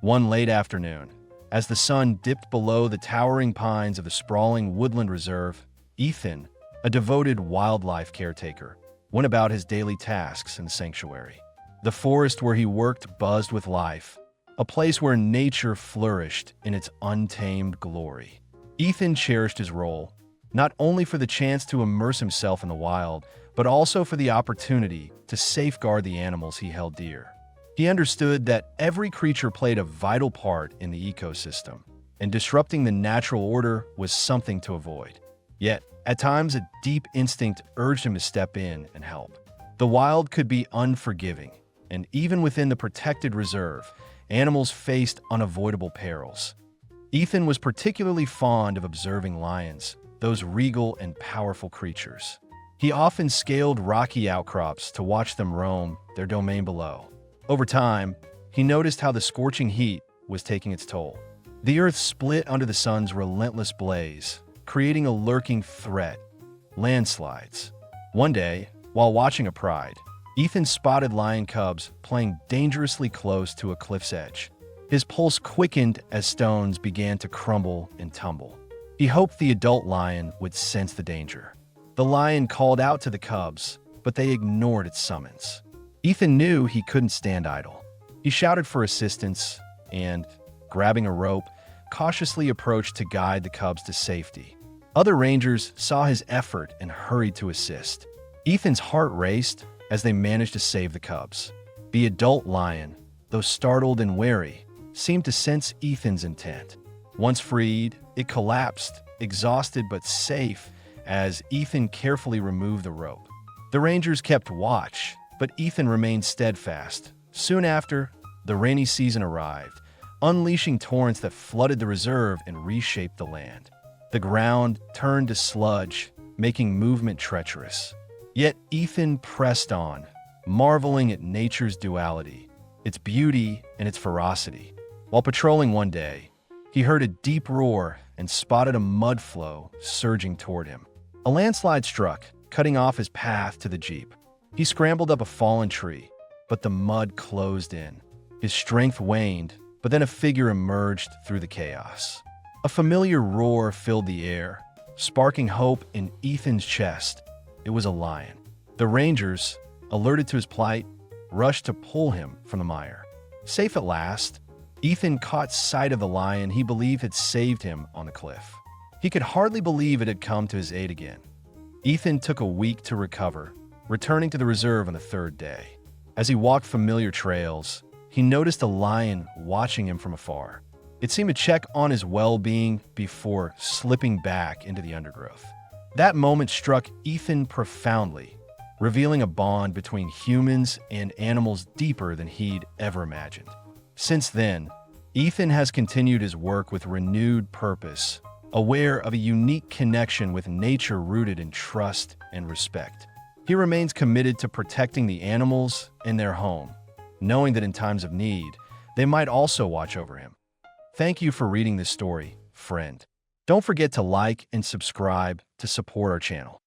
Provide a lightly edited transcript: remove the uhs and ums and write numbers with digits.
One late afternoon, as the sun dipped below the towering pines of the sprawling woodland reserve, Ethan, a devoted wildlife caretaker, went about his daily tasks in the sanctuary. The forest where he worked buzzed with life, a place where nature flourished in its untamed glory. Ethan cherished his role, not only for the chance to immerse himself in the wild, but also for the opportunity to safeguard the animals he held dear. He understood that every creature played a vital part in the ecosystem, and disrupting the natural order was something to avoid. Yet, at times, a deep instinct urged him to step in and help. The wild could be unforgiving, and even within the protected reserve, animals faced unavoidable perils. Ethan was particularly fond of observing lions, those regal and powerful creatures. He often scaled rocky outcrops to watch them roam their domain below. Over time, he noticed how the scorching heat was taking its toll. The earth split under the sun's relentless blaze, creating a lurking threat: landslides. One day, while watching a pride, Ethan spotted lion cubs playing dangerously close to a cliff's edge. His pulse quickened as stones began to crumble and tumble. He hoped the adult lion would sense the danger. The lion called out to the cubs, but they ignored its summons. Ethan knew he couldn't stand idle. He shouted for assistance and, grabbing a rope, cautiously approached to guide the cubs to safety. Other rangers saw his effort and hurried to assist. Ethan's heart raced as they managed to save the cubs. The adult lion, though startled and wary, seemed to sense Ethan's intent. Once freed, it collapsed, exhausted but safe, as Ethan carefully removed the rope. The rangers kept watch, but Ethan remained steadfast. Soon after, the rainy season arrived, unleashing torrents that flooded the reserve and reshaped the land. The ground turned to sludge, making movement treacherous. Yet Ethan pressed on, marveling at nature's duality, its beauty and its ferocity. While patrolling one day, he heard a deep roar and spotted a mud flow surging toward him. A landslide struck, cutting off his path to the jeep. He scrambled up a fallen tree, but the mud closed in. His strength waned, but then a figure emerged through the chaos. A familiar roar filled the air, sparking hope in Ethan's chest. It was a lion. The rangers, alerted to his plight, rushed to pull him from the mire. Safe at last, Ethan caught sight of the lion he believed had saved him on the cliff. He could hardly believe it had come to his aid again. Ethan took a week to recover, returning to the reserve on the third day. As he walked familiar trails, he noticed a lion watching him from afar. It seemed to check on his well-being before slipping back into the undergrowth. That moment struck Ethan profoundly, revealing a bond between humans and animals deeper than he'd ever imagined. Since then, Ethan has continued his work with renewed purpose, aware of a unique connection with nature rooted in trust and respect. He remains committed to protecting the animals in their home, knowing that in times of need, they might also watch over him. Thank you for reading this story, friend. Don't forget to like and subscribe to support our channel.